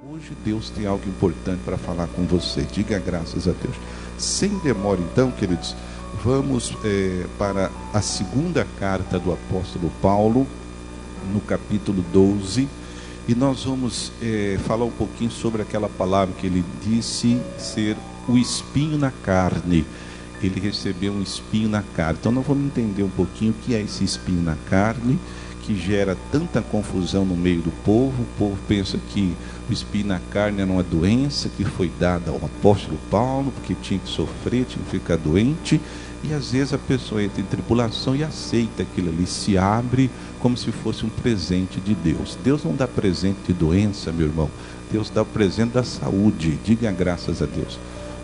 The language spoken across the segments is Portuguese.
Hoje Deus tem algo importante para falar com você. Diga graças a Deus. Sem demora então, queridos, vamos para a segunda carta do apóstolo Paulo, no capítulo 12. E nós vamos falar um pouquinho sobre aquela palavra que ele disse ser o espinho na carne. Ele recebeu um espinho na carne. Então nós vamos entender um pouquinho o que é esse espinho na carne, que gera tanta confusão no meio do povo. O povo pensa que o espinho na carne era uma doença que foi dada ao apóstolo Paulo, porque tinha que sofrer, tinha que ficar doente. E às vezes a pessoa entra em tribulação e aceita aquilo ali, se abre como se fosse um presente de Deus. Deus não dá presente de doença, meu irmão. Deus dá o presente da saúde. Diga graças a Deus.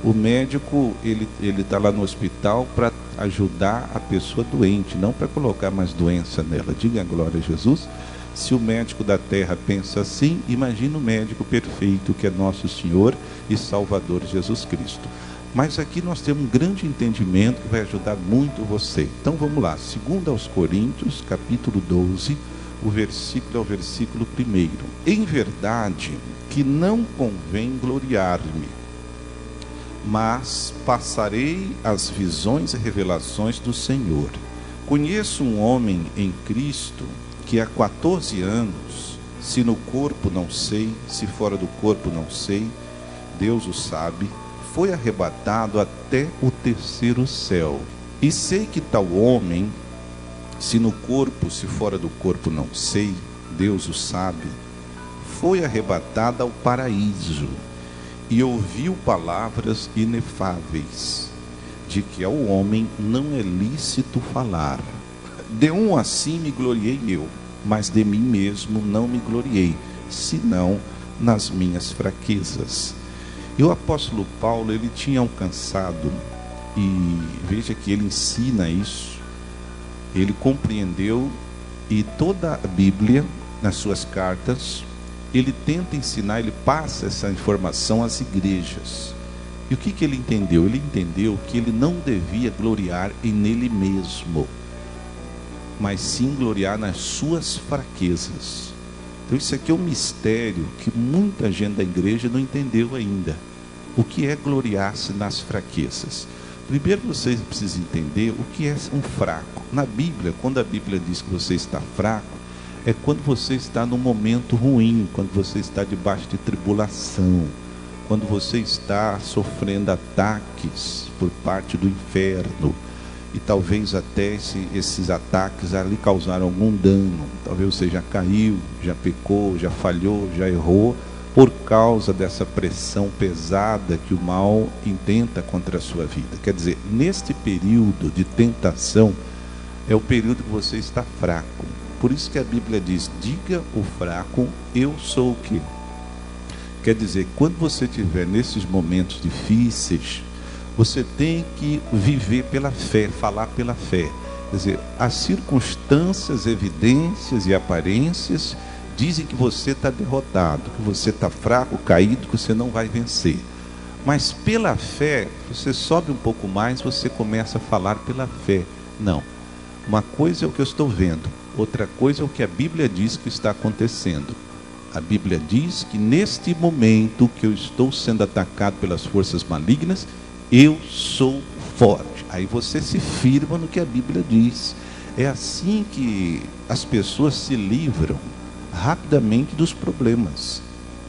O médico, ele está lá no hospital para ajudar a pessoa doente, não para colocar mais doença nela. Diga glória a Jesus. Se o médico da terra pensa assim, imagina o médico perfeito que é nosso Senhor e Salvador Jesus Cristo. Mas aqui nós temos um grande entendimento que vai ajudar muito você. Então vamos lá, 2 aos Coríntios, capítulo 12, o versículo é o versículo 1. Em verdade que não convém gloriar-me, mas passarei as visões e revelações do Senhor. Conheço um homem em Cristo que há 14 anos, se no corpo não sei, se fora do corpo não sei, Deus o sabe, foi arrebatado até o terceiro céu. E sei que tal homem, se no corpo, se fora do corpo não sei, Deus o sabe, foi arrebatado ao paraíso. E ouviu palavras inefáveis, de que ao homem não é lícito falar. De um assim me gloriei eu, mas de mim mesmo não me gloriei, senão nas minhas fraquezas. E o apóstolo Paulo, ele tinha alcançado, e veja que ele ensina isso, ele compreendeu, e toda a Bíblia, nas suas cartas, ele tenta ensinar, ele passa essa informação às igrejas. E o que ele entendeu? Ele entendeu que ele não devia gloriar nele mesmo, mas sim gloriar nas suas fraquezas. Então isso aqui é um mistério que muita gente da igreja não entendeu ainda. O que é gloriar-se nas fraquezas? Primeiro você precisa entender o que é um fraco. Na Bíblia, quando a Bíblia diz que você está fraco, é quando você está num momento ruim, quando você está debaixo de tribulação, quando você está sofrendo ataques por parte do inferno, e talvez até esses ataques ali causaram algum dano. Talvez você já caiu, já pecou, já falhou, já errou, por causa dessa pressão pesada que o mal intenta contra a sua vida. Quer dizer, neste período de tentação, é o período que você está fraco. Por isso que a Bíblia diz, diga o fraco, eu sou o quê? Quer dizer, quando você estiver nesses momentos difíceis, você tem que viver pela fé, falar pela fé. Quer dizer, as circunstâncias, evidências e aparências dizem que você está derrotado, que você está fraco, caído, que você não vai vencer. Mas pela fé, você sobe um pouco mais, você começa a falar pela fé. Não, uma coisa é o que eu estou vendo, outra coisa é o que a Bíblia diz que está acontecendo. A Bíblia diz que neste momento que eu estou sendo atacado pelas forças malignas, eu sou forte. Aí você se firma no que a Bíblia diz. É assim que as pessoas se livram rapidamente dos problemas.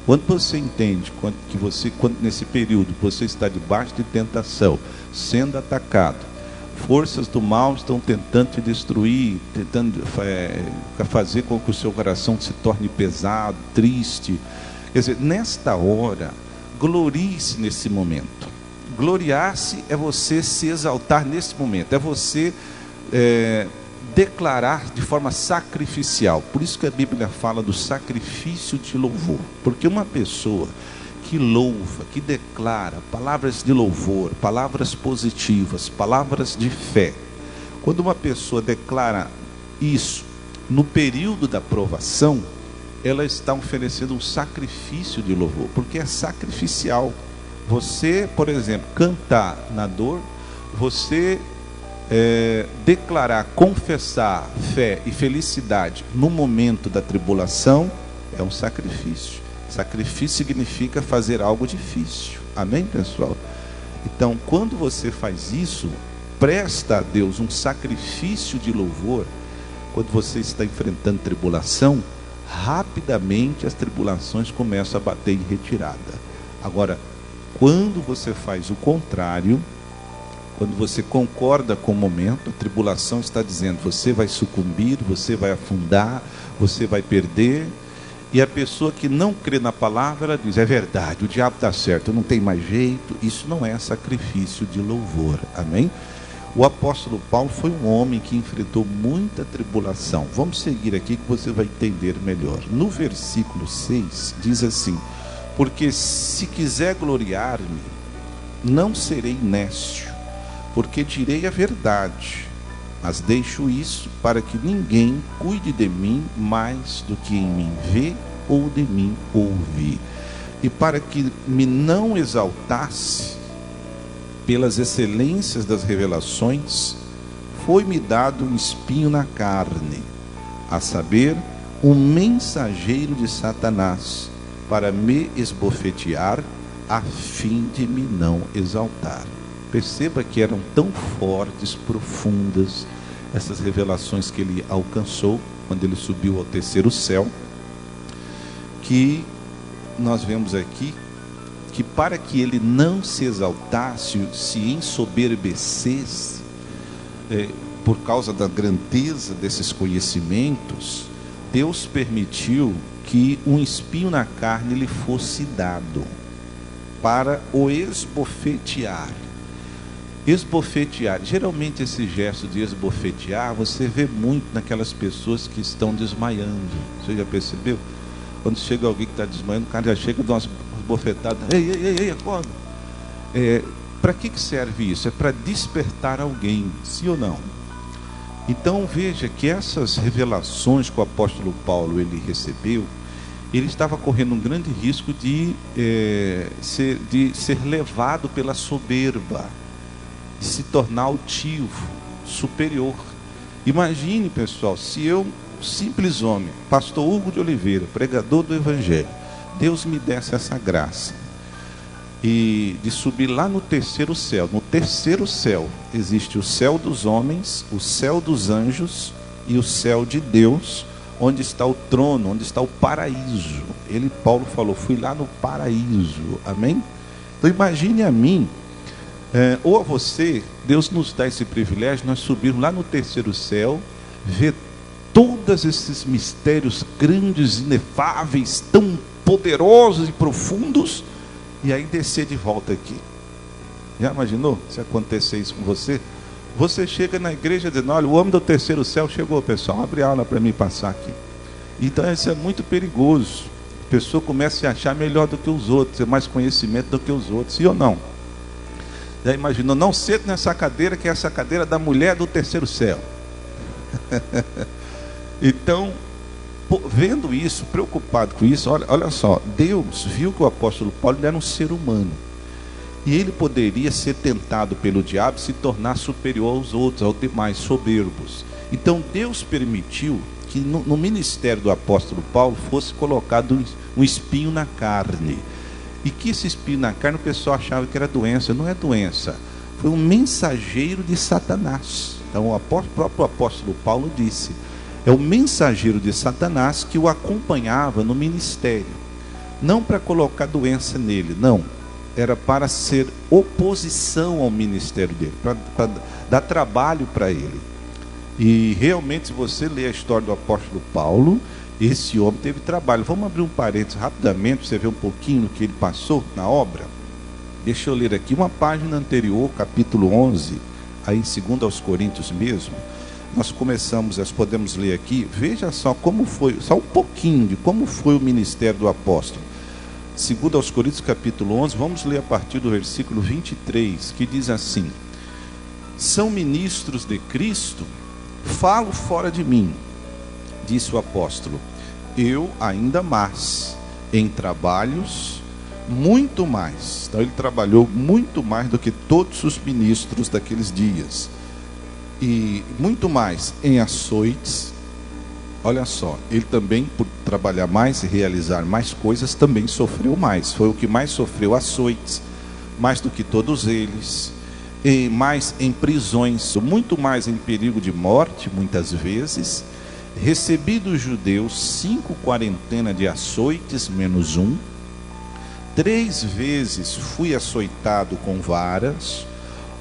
Quando você entende quando nesse período você está debaixo de tentação, sendo atacado, forças do mal estão tentando te destruir, tentando fazer com que o seu coração se torne pesado, triste. Quer dizer, nesta hora, glorie-se nesse momento. Gloriar-se é você se exaltar nesse momento, é você declarar de forma sacrificial. Por isso que a Bíblia fala do sacrifício de louvor, porque uma pessoa que louva, que declara palavras de louvor, palavras positivas, palavras de fé, quando uma pessoa declara isso no período da provação, ela está oferecendo um sacrifício de louvor, porque é sacrificial. Você, por exemplo, cantar na dor, você declarar, confessar fé e felicidade no momento da tribulação, é um sacrifício. Sacrifício significa fazer algo difícil. Amém, pessoal? Então, quando você faz isso, presta a Deus um sacrifício de louvor. Quando você está enfrentando tribulação, rapidamente as tribulações começam a bater em retirada. Agora, quando você faz o contrário, quando você concorda com o momento, a tribulação está dizendo: você vai sucumbir, você vai afundar, você vai perder. E a pessoa que não crê na palavra, ela diz: é verdade, o diabo está certo, não tem mais jeito. Isso não é sacrifício de louvor. Amém? O apóstolo Paulo foi um homem que enfrentou muita tribulação. Vamos seguir aqui que você vai entender melhor. No versículo 6 diz assim: porque se quiser gloriar-me, não serei nécio, porque direi a verdade, mas deixo isso para que ninguém cuide de mim mais do que em mim vê ou de mim ouve, e para que me não exaltasse pelas excelências das revelações, foi-me dado um espinho na carne, a saber, um mensageiro de Satanás, para me esbofetear, a fim de me não exaltar. Perceba que eram tão fortes, profundas, essas revelações que ele alcançou quando ele subiu ao terceiro céu, que nós vemos aqui que para que ele não se exaltasse, se ensoberbecesse, por causa da grandeza desses conhecimentos, Deus permitiu que um espinho na carne lhe fosse dado, para o esbofetear. Esbofetear, geralmente esse gesto de esbofetear, você vê muito naquelas pessoas que estão desmaiando. Você já percebeu? Quando chega alguém que está desmaiando, o cara já chega e dá umas bofetadas. Ei, acorda. Para que serve isso? É para despertar alguém, sim ou não? Então veja que essas revelações que o apóstolo Paulo ele recebeu, ele estava correndo um grande risco de ser levado pela soberba, de se tornar altivo, superior. Imagine, pessoal, se eu, simples homem, pastor Hugo de Oliveira, pregador do Evangelho, Deus me desse essa graça, e de subir lá no terceiro céu. No terceiro céu existe o céu dos homens, o céu dos anjos e o céu de Deus, onde está o trono, onde está o paraíso. Paulo falou: fui lá no paraíso. Amém? Então imagine a mim, ou a você, Deus nos dá esse privilégio, nós subirmos lá no terceiro céu, ver todos esses mistérios grandes, inefáveis, tão poderosos e profundos, e aí descer de volta aqui. Já imaginou se acontecer isso com você? Você chega na igreja dizendo: olha, o homem do terceiro céu chegou, pessoal, abre aula para mim passar aqui. Então isso é muito perigoso. A pessoa começa a se achar melhor do que os outros, ter mais conhecimento do que os outros, sim ou não? Já imaginou? Não sente nessa cadeira, que é essa cadeira da mulher do terceiro céu. Então, vendo isso, preocupado com isso, olha só, Deus viu que o apóstolo Paulo era um ser humano, e ele poderia ser tentado pelo diabo e se tornar superior aos outros, aos demais soberbos. Então Deus permitiu que no ministério do apóstolo Paulo fosse colocado um espinho na carne, e que esse espinho na carne o pessoal achava que era doença. Não é doença, foi um mensageiro de Satanás. Então o próprio apóstolo Paulo disse: é o mensageiro de Satanás que o acompanhava no ministério, não para colocar doença nele, não, era para ser oposição ao ministério dele, para dar trabalho para ele. E realmente, se você ler a história do apóstolo Paulo, esse homem teve trabalho. Vamos abrir um parênteses rapidamente, para você ver um pouquinho do que ele passou na obra. Deixa eu ler aqui uma página anterior, capítulo 11, aí em 2 aos Coríntios mesmo. Nós podemos ler aqui, veja só como foi, só um pouquinho de como foi o ministério do apóstolo. 2 aos Coríntios capítulo 11, vamos ler a partir do versículo 23, que diz assim: são ministros de Cristo, falo fora de mim, disse o apóstolo, eu ainda mais, em trabalhos, muito mais. Então ele trabalhou muito mais do que todos os ministros daqueles dias, e muito mais em açoites, olha só, ele também, por trabalhar mais e realizar mais coisas, também sofreu mais. Foi o que mais sofreu açoites, mais do que todos eles, e mais em prisões, muito mais em perigo de morte, muitas vezes. Recebi dos judeus 5 quarentenas de açoites, menos um. 3 vezes fui açoitado com varas.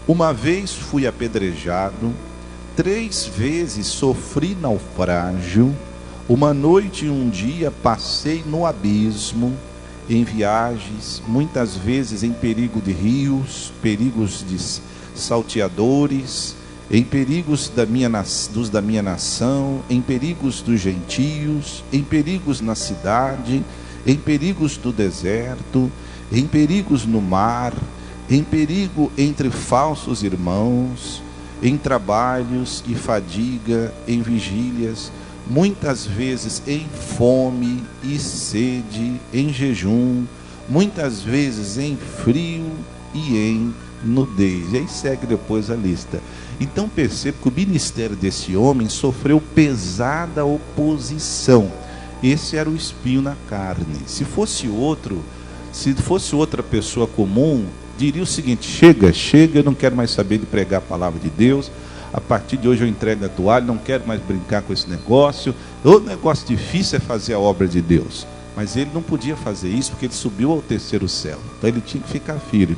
Uma vez fui apedrejado. 3 vezes sofri naufrágio. Uma noite e um dia passei no abismo, em viagens, muitas vezes em perigo de rios, perigos de salteadores, em perigos dos da minha nação, em perigos dos gentios, em perigos na cidade, em perigos do deserto, em perigos no mar, em perigo entre falsos irmãos, em trabalhos e fadiga, em vigílias, muitas vezes em fome e sede, em jejum, muitas vezes em frio e em nudez. E aí segue depois a lista. Então percebo que o ministério desse homem sofreu pesada oposição. Esse era o espinho na carne. Se fosse outra pessoa comum, diria o seguinte: chega, eu não quero mais saber de pregar a palavra de Deus. A partir de hoje eu entrego a toalha, não quero mais brincar com esse negócio. O negócio difícil é fazer a obra de Deus. Mas ele não podia fazer isso porque ele subiu ao terceiro céu. Então ele tinha que ficar firme.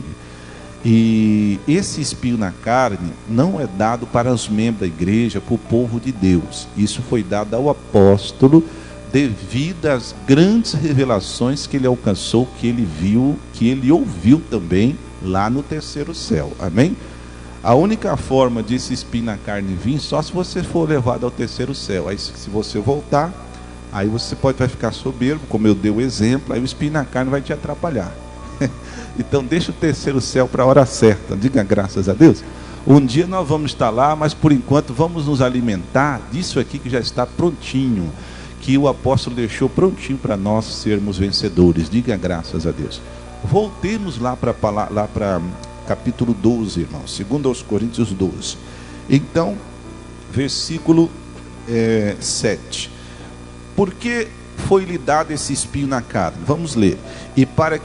E esse espinho na carne não é dado para os membros da igreja, para o povo de Deus. Isso foi dado ao apóstolo devido às grandes revelações que ele alcançou, que ele viu, que ele ouviu também lá no terceiro céu. Amém? A única forma de esse espinho na carne vir só se você for levado ao terceiro céu. Aí se você voltar, aí você vai ficar soberbo, como eu dei o exemplo, aí o espinho na carne vai te atrapalhar. Então deixa o terceiro céu para a hora certa. Diga graças a Deus. Um dia nós vamos estar lá, mas por enquanto vamos nos alimentar disso aqui que já está prontinho, que o apóstolo deixou prontinho para nós sermos vencedores. Diga graças a Deus. Voltemos lá para capítulo 12, irmãos, 2 aos Coríntios 12. Então, versículo 7. Por que foi-lhe dado esse espinho na carne? Vamos ler. E para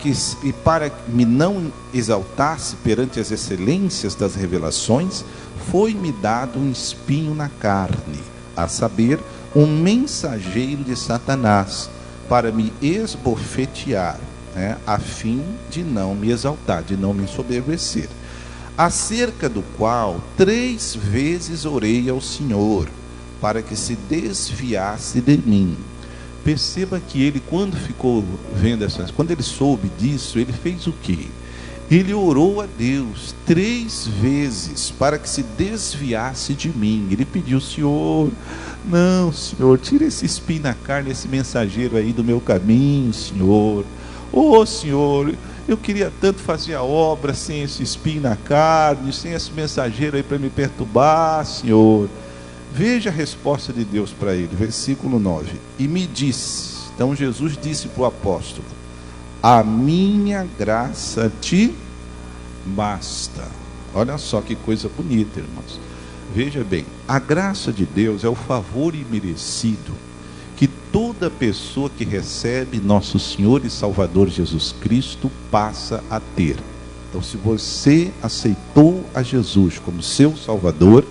me não exaltasse perante as excelências das revelações, foi-me dado um espinho na carne, a saber, um mensageiro de Satanás, para me esbofetear, a fim de não me exaltar, de não me ensoberbecer, acerca do qual 3 vezes orei ao Senhor, para que se desviasse de mim. Perceba que ele, quando ficou vendo quando ele soube disso, ele fez o quê? Ele orou a Deus 3 vezes para que se desviasse de mim. Ele pediu: Senhor, não, Senhor, tira esse espinho na carne, esse mensageiro aí do meu caminho, Senhor. Senhor, eu queria tanto fazer a obra sem esse espinho na carne, sem esse mensageiro aí para me perturbar, Senhor. Veja a resposta de Deus para ele, versículo 9. E me disse, então Jesus disse para o apóstolo: a minha graça te basta. Olha só que coisa bonita, irmãos. Veja bem, a graça de Deus é o favor imerecido que toda pessoa que recebe nosso Senhor e Salvador Jesus Cristo passa a ter. Então, se você aceitou a Jesus como seu Salvador,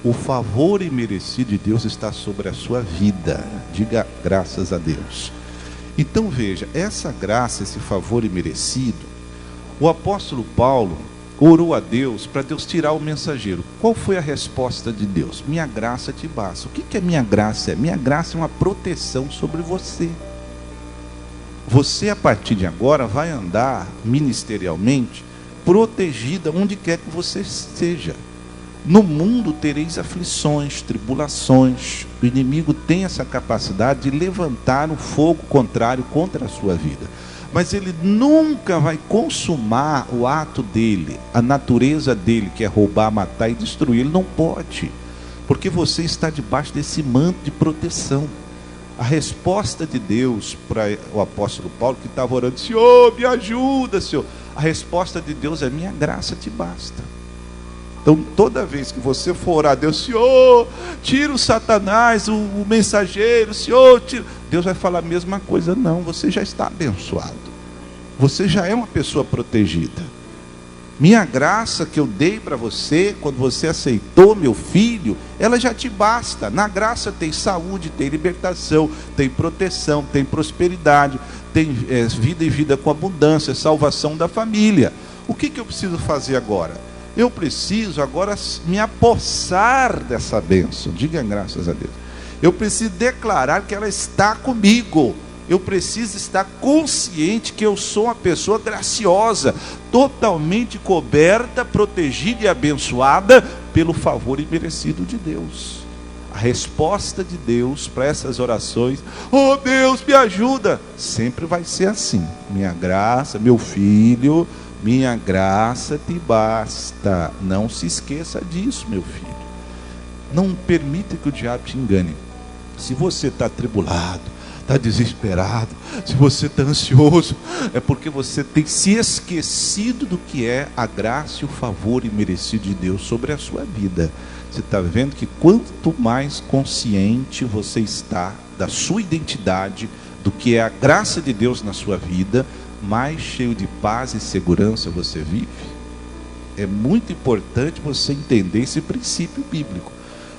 o favor imerecido de Deus está sobre a sua vida. Diga graças a Deus. Então veja, essa graça, esse favor imerecido, o apóstolo Paulo orou a Deus para Deus tirar o mensageiro. Qual foi a resposta de Deus? Minha graça te basta. O que é minha graça? Minha graça é uma proteção sobre você. Você, a partir de agora, vai andar ministerialmente protegida onde quer que você esteja. No mundo tereis aflições, tribulações. O inimigo tem essa capacidade de levantar um fogo contrário contra a sua vida. Mas ele nunca vai consumar o ato dele, a natureza dele, que é roubar, matar e destruir. Ele não pode, porque você está debaixo desse manto de proteção. A resposta de Deus para o apóstolo Paulo, que estava orando: Senhor, me ajuda, Senhor. A resposta de Deus é: minha graça te basta. Então, toda vez que você for orar a Deus, Senhor, tira o Satanás, o mensageiro, Senhor, tira. Deus vai falar a mesma coisa. Não, você já está abençoado. Você já é uma pessoa protegida. Minha graça que eu dei para você, quando você aceitou meu filho, ela já te basta. Na graça tem saúde, tem libertação, tem proteção, tem prosperidade, tem vida e vida com abundância, salvação da família. O que eu preciso fazer agora? Eu preciso agora me apossar dessa bênção. Diga graças a Deus. Eu preciso declarar que ela está comigo. Eu preciso estar consciente que eu sou uma pessoa graciosa, totalmente coberta, protegida e abençoada pelo favor imerecido de Deus. A resposta de Deus para essas orações, oh Deus, me ajuda, sempre vai ser assim. Minha graça, meu filho, minha graça te basta. Não se esqueça disso, meu filho. Não permita que o diabo te engane. Se você está atribulado, está desesperado, se você está ansioso, é porque você tem se esquecido do que é a graça e o favor imerecido de Deus sobre a sua vida. Você está vendo que quanto mais consciente você está da sua identidade, do que é a graça de Deus na sua vida, mais cheio de paz e segurança você vive. É muito importante você entender esse princípio bíblico.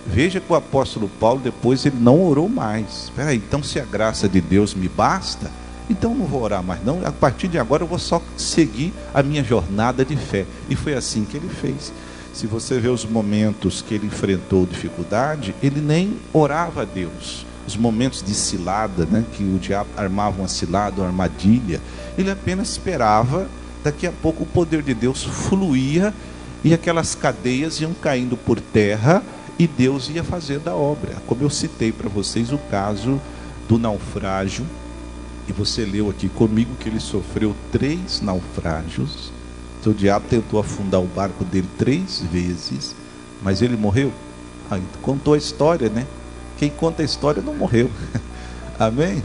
Veja que o apóstolo Paulo depois ele não orou mais. Espera aí, então se a graça de Deus me basta, então não vou orar mais não. A partir de agora eu vou só seguir a minha jornada de fé. E foi assim que ele fez. Se você vê os momentos que ele enfrentou dificuldade, ele nem orava a Deus. Os momentos de cilada, né, que o diabo armava uma cilada, uma armadilha, ele apenas esperava. Daqui a pouco o poder de Deus fluía e aquelas cadeias iam caindo por terra e Deus ia fazendo a obra. Como eu citei para vocês o caso do naufrágio, e você leu aqui comigo que ele sofreu 3 naufrágios. Então, o diabo tentou afundar o barco dele 3 vezes, mas ele morreu. Contou a história, né? Quem conta a história não morreu. Amém?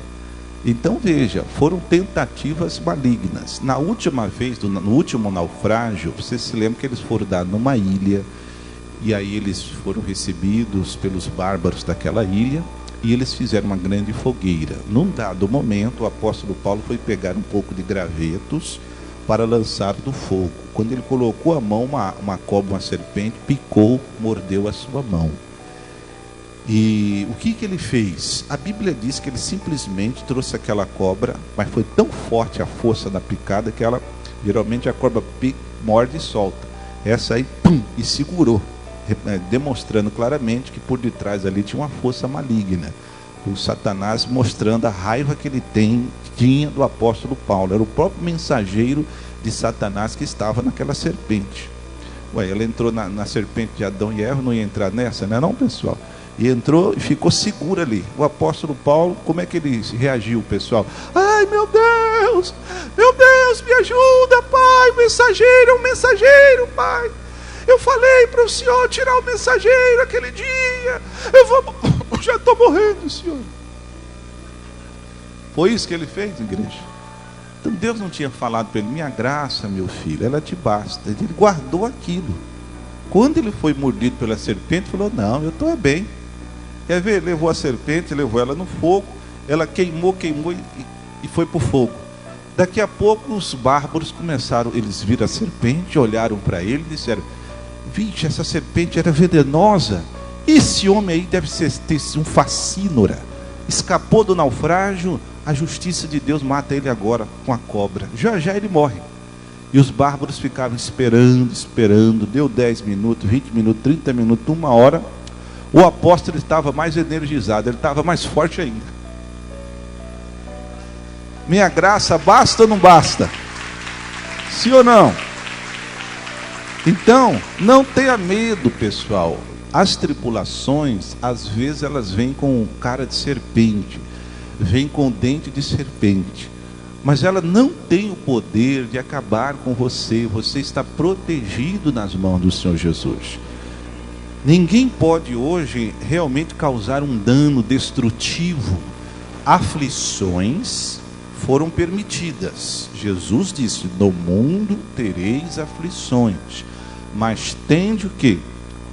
Então veja, foram tentativas malignas. Na última vez, no último naufrágio, você se lembra que eles foram dar numa ilha, e aí eles foram recebidos pelos bárbaros daquela ilha, e eles fizeram uma grande fogueira. Num dado momento, o apóstolo Paulo foi pegar um pouco de gravetos para lançar do fogo. Quando ele colocou a mão, uma cobra, uma serpente, picou, mordeu a sua mão. E o que ele fez? A Bíblia diz que ele simplesmente trouxe aquela cobra, mas foi tão forte a força da picada que ela, geralmente a cobra morde e solta. Essa aí, pum, e segurou, demonstrando claramente que por detrás ali tinha uma força maligna. O Satanás mostrando a raiva que ele tinha do apóstolo Paulo. Era o próprio mensageiro de Satanás que estava naquela serpente. Ela entrou na serpente de Adão e Eva, não ia entrar nessa, não é não, pessoal? E entrou e ficou seguro ali. O apóstolo Paulo, como é que ele reagiu, pessoal? Ai, meu Deus, me ajuda, Pai, o mensageiro é um mensageiro, Pai. Eu falei para o Senhor tirar o mensageiro aquele dia. Eu já estou morrendo, Senhor. Foi isso que ele fez, igreja? Então Deus não tinha falado para ele, minha graça, meu filho, ela te basta. Ele guardou aquilo. Quando ele foi mordido pela serpente, falou, não, eu estou bem. Quer ver? Levou a serpente, levou ela no fogo, ela queimou e foi para o fogo. Daqui a pouco os bárbaros começaram, eles viram a serpente, olharam para ele e disseram, vixe, essa serpente era venenosa, esse homem aí deve ter sido um facínora, escapou do naufrágio, a justiça de Deus mata ele agora com a cobra, já já ele morre. E os bárbaros ficaram esperando, deu 10 minutos, 20 minutos, 30 minutos, 1 hora, o apóstolo estava mais energizado, ele estava mais forte ainda. Minha graça basta ou não basta? Sim ou não? Então, não tenha medo, pessoal. As tribulações, às vezes elas vêm com cara de serpente, vêm com dente de serpente, mas ela não tem o poder de acabar com você. Você está protegido nas mãos do Senhor Jesus. Ninguém pode hoje realmente causar um dano destrutivo. Aflições foram permitidas. Jesus disse, no mundo tereis aflições, mas tende o quê?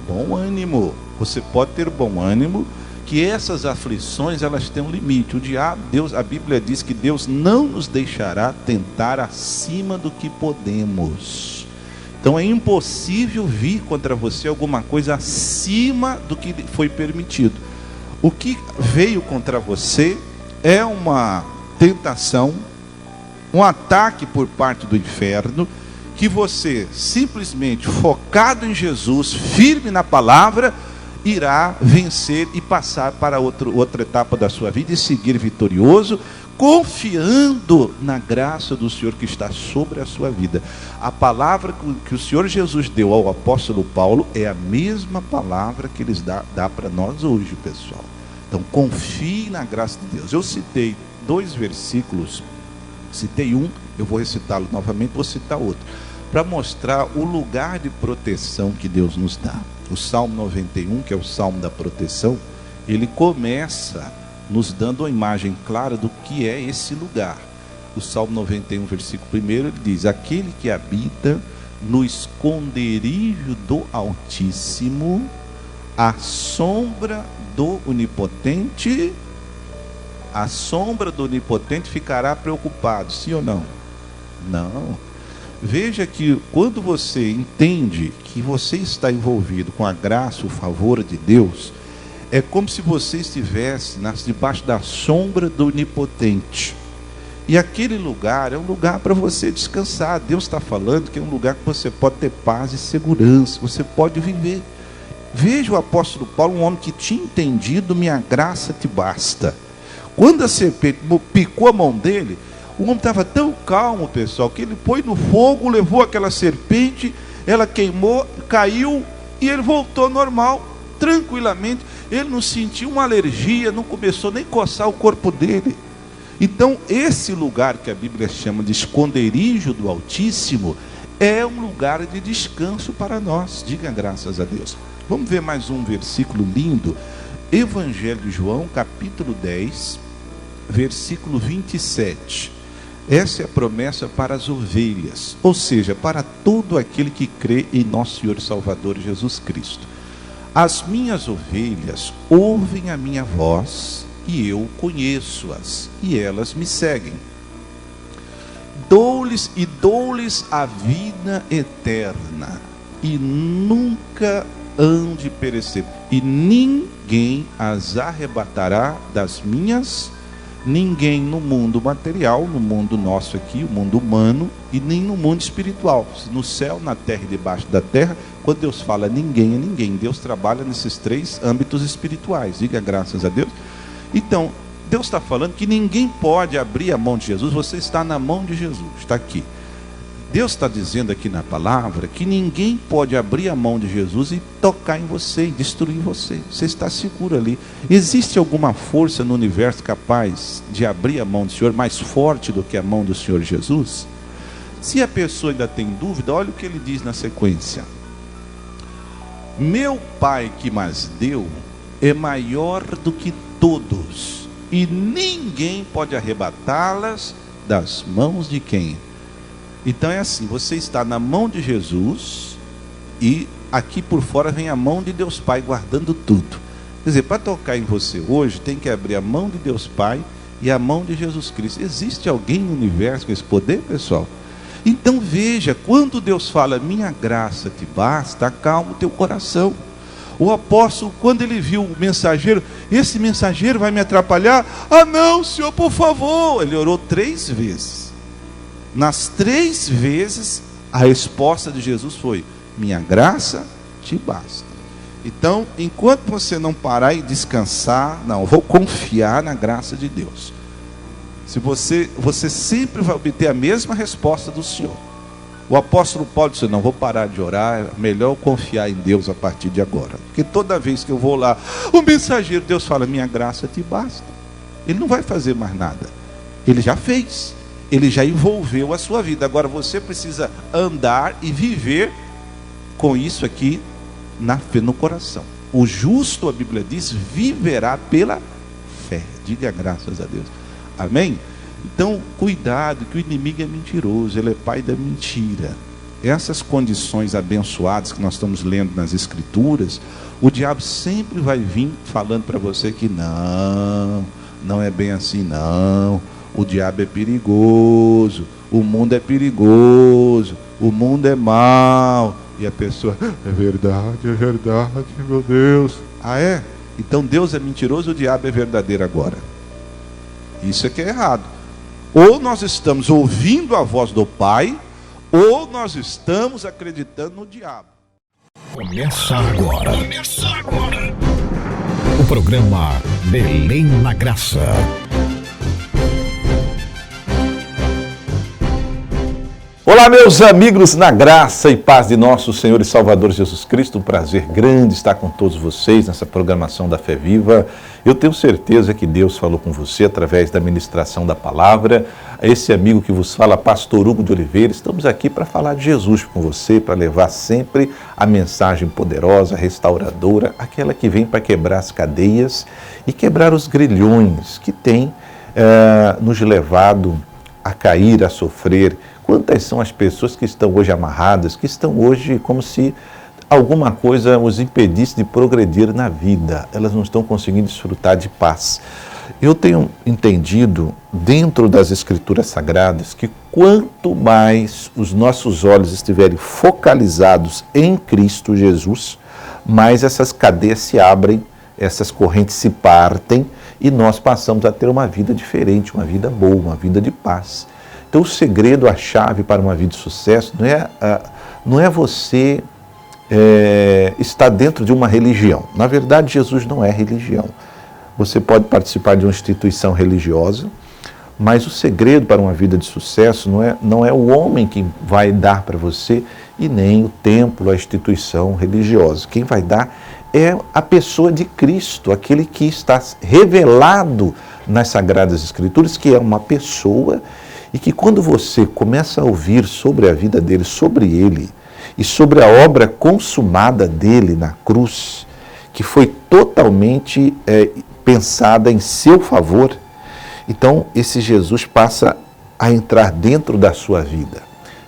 Bom ânimo. Você pode ter bom ânimo, que essas aflições, elas têm um limite. O diabo, Deus, a Bíblia diz que Deus não nos deixará tentar acima do que podemos. Então é impossível vir contra você alguma coisa acima do que foi permitido. O que veio contra você é uma tentação, um ataque por parte do inferno, que você, simplesmente focado em Jesus, firme na palavra, irá vencer e passar para outra etapa da sua vida e seguir vitorioso, confiando na graça do Senhor que está sobre a sua vida. A palavra que o Senhor Jesus deu ao apóstolo Paulo é a mesma palavra que Ele dá para nós hoje, pessoal. Então confie na graça de Deus. Eu citei 2 versículos, citei um, eu vou recitá-lo novamente, vou citar outro, para mostrar o lugar de proteção que Deus nos dá. O Salmo 91, que é o Salmo da proteção, ele começa nos dando uma imagem clara do que é esse lugar. O Salmo 91, versículo 1, ele diz: aquele que habita no esconderijo do Altíssimo, à sombra do Onipotente, a sombra do Onipotente ficará preocupado, sim ou não? Não. Veja que quando você entende que você está envolvido com a graça, o favor de Deus, é como se você estivesse debaixo da sombra do Onipotente. E aquele lugar é um lugar para você descansar. Deus está falando que é um lugar que você pode ter paz e segurança, você pode viver. Veja o apóstolo Paulo, um homem que tinha entendido: minha graça te basta. Quando a serpente picou a mão dele, o homem estava tão calmo, pessoal, que ele pôs no fogo, levou aquela serpente, ela queimou, caiu e ele voltou normal, tranquilamente. Ele não sentiu uma alergia, não começou nem a coçar o corpo dele. Então esse lugar que a Bíblia chama de esconderijo do Altíssimo é um lugar de descanso para nós. Diga graças a Deus. Vamos ver mais um versículo lindo. Evangelho de João, capítulo 10, versículo 27. Essa é a promessa para as ovelhas, ou seja, para todo aquele que crê em nosso Senhor e Salvador Jesus Cristo. As minhas ovelhas ouvem a minha voz, e eu conheço-as, e elas me seguem. Dou-lhes a vida eterna, e nunca hão de perecer, e ninguém as arrebatará das minhas. Ninguém no mundo material, no mundo nosso aqui, o mundo humano, e nem no mundo espiritual, no céu, na terra e debaixo da terra. Quando Deus fala ninguém, é ninguém. Deus trabalha nesses 3 âmbitos espirituais. Diga graças a Deus. Então, Deus está falando que ninguém pode abrir a mão de Jesus. Você está na mão de Jesus, está aqui. Deus está dizendo aqui na palavra que ninguém pode abrir a mão de Jesus e tocar em você, e destruir você. Você está seguro ali. Existe alguma força no universo capaz de abrir a mão do Senhor mais forte do que a mão do Senhor Jesus? Se a pessoa ainda tem dúvida, olha o que ele diz na sequência: meu Pai que mas deu é maior do que todos, e ninguém pode arrebatá-las das mãos de quem? Então é assim, você está na mão de Jesus, e aqui por fora vem a mão de Deus Pai guardando tudo. Quer dizer, para tocar em você hoje, tem que abrir a mão de Deus Pai e a mão de Jesus Cristo. Existe alguém no universo com esse poder, pessoal? Então veja, quando Deus fala, minha graça te basta, acalma o teu coração. O apóstolo, quando ele viu o mensageiro, esse mensageiro vai me atrapalhar? Ah não, Senhor, por favor. Ele orou 3 vezes. Nas 3 vezes, a resposta de Jesus foi, minha graça te basta. Então, enquanto você não parar e descansar, não, eu vou confiar na graça de Deus. Se você sempre vai obter a mesma resposta do Senhor. O apóstolo Paulo disse, não, vou parar de orar, é melhor eu confiar em Deus a partir de agora. Porque toda vez que eu vou lá, o mensageiro, Deus fala, minha graça te basta. Ele não vai fazer mais nada. Ele já fez. Ele já envolveu a sua vida. Agora você precisa andar e viver com isso aqui na fé, no coração. O justo, a Bíblia diz, viverá pela fé. Diga graças a Deus. Amém? Então, cuidado, que o inimigo é mentiroso, ele é pai da mentira. essas condições abençoadas que nós estamos lendo nas Escrituras, o diabo sempre vai vir falando para você que não é bem assim, não. O diabo é perigoso, o mundo é perigoso, o mundo é mau. E a pessoa, é verdade, meu Deus. Ah, é? Então Deus é mentiroso, o diabo é verdadeiro agora. Isso é que é errado. Ou nós estamos ouvindo a voz do Pai, ou nós estamos acreditando no diabo. Começa agora. O programa Belém na Graça. Olá, meus amigos, na graça e paz de nosso Senhor e Salvador Jesus Cristo. Um prazer grande estar com todos vocês nessa programação da Fé Viva. Eu tenho certeza que Deus falou com você através da ministração da palavra. Esse amigo que vos fala, Pastor Hugo de Oliveira, estamos aqui para falar de Jesus com você, para levar sempre a mensagem poderosa, restauradora, aquela que vem para quebrar as cadeias e quebrar os grilhões que tem nos levado a cair, a sofrer. Quantas são as pessoas que estão hoje amarradas, que estão hoje como se alguma coisa os impedisse de progredir na vida. Elas não estão conseguindo desfrutar de paz. Eu tenho entendido, dentro das Escrituras Sagradas, que quanto mais os nossos olhos estiverem focalizados em Cristo Jesus, mais essas cadeias se abrem, essas correntes se partem e nós passamos a ter uma vida diferente, uma vida boa, uma vida de paz. Então o segredo, a chave para uma vida de sucesso não é você estar dentro de uma religião. Na verdade, Jesus não é religião. Você pode participar de uma instituição religiosa, mas o segredo para uma vida de sucesso não é o homem que vai dar para você e nem o templo, a instituição religiosa. Quem vai dar é a pessoa de Cristo, aquele que está revelado nas Sagradas Escrituras, que é uma pessoa e que quando você começa a ouvir sobre a vida dele, sobre ele e sobre a obra consumada dele na cruz, que foi totalmente pensada em seu favor, então esse Jesus passa a entrar dentro da sua vida.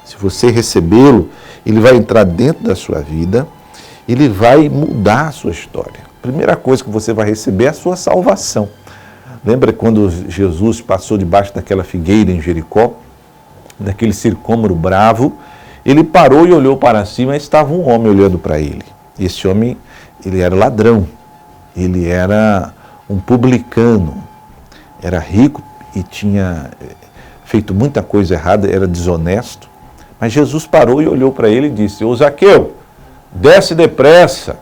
Se você recebê-lo, ele vai entrar dentro da sua vida, ele vai mudar a sua história. A primeira coisa que você vai receber é a sua salvação. Lembra quando Jesus passou debaixo daquela figueira em Jericó, daquele sicômoro bravo, ele parou e olhou para cima e estava um homem olhando para ele. Esse homem, ele era ladrão, ele era um publicano, era rico e tinha feito muita coisa errada, era desonesto. Mas Jesus parou e olhou para ele e disse, ô Zaqueu, desce depressa,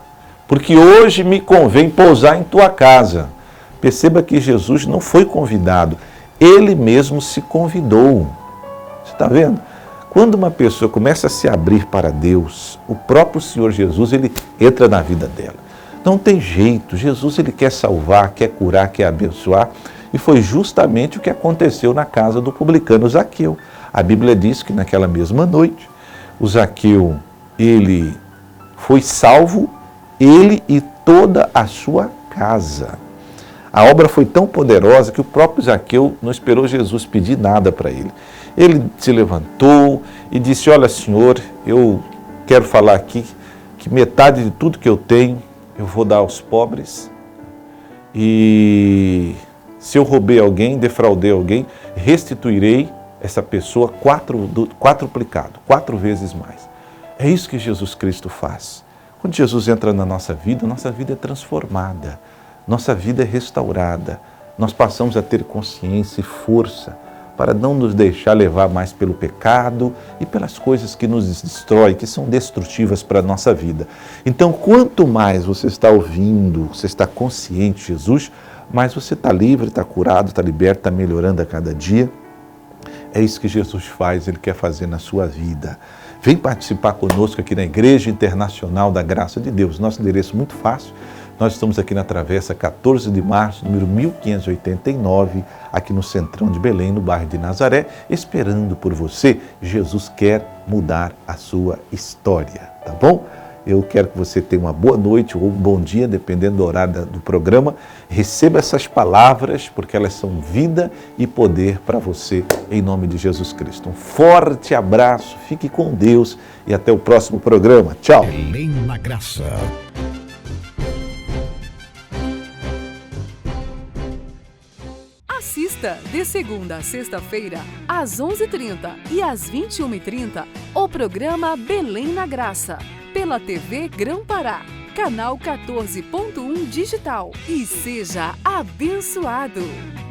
porque hoje me convém pousar em tua casa. Perceba que Jesus não foi convidado, ele mesmo se convidou. Você está vendo? Quando uma pessoa começa a se abrir para Deus, o próprio Senhor Jesus, ele entra na vida dela. Não tem jeito, Jesus ele quer salvar, quer curar, quer abençoar, e foi justamente o que aconteceu na casa do publicano Zaqueu. A Bíblia diz que naquela mesma noite, o Zaqueu, ele foi salvo, ele e toda a sua casa. A obra foi tão poderosa que o próprio Zaqueu não esperou Jesus pedir nada para ele. Ele se levantou e disse, olha Senhor, eu quero falar aqui que metade de tudo que eu tenho eu vou dar aos pobres. E se eu roubei alguém, defraudei alguém, restituirei essa pessoa quattruplicado, 4 vezes mais. É isso que Jesus Cristo faz. Quando Jesus entra na nossa vida é transformada. Nossa vida é restaurada, nós passamos a ter consciência e força para não nos deixar levar mais pelo pecado e pelas coisas que nos destroem, que são destrutivas para a nossa vida. Então, quanto mais você está ouvindo, você está consciente de Jesus, mais você está livre, está curado, está liberto, está melhorando a cada dia. É isso que Jesus faz, Ele quer fazer na sua vida. Vem participar conosco aqui na Igreja Internacional da Graça de Deus. Nosso endereço é muito fácil. Nós estamos aqui na Travessa 14 de Março, número 1589, aqui no centrão de Belém, no bairro de Nazaré, esperando por você. Jesus quer mudar a sua história, tá bom? Eu quero que você tenha uma boa noite ou um bom dia, dependendo do horário do programa. Receba essas palavras, porque elas são vida e poder para você, em nome de Jesus Cristo. Um forte abraço, fique com Deus e até o próximo programa. Tchau. Belém na Graça. Assista de segunda a sexta-feira, às 11h30 e às 21h30, o programa Belém na Graça, pela TV Grã-Pará, canal 14.1 digital. E seja abençoado!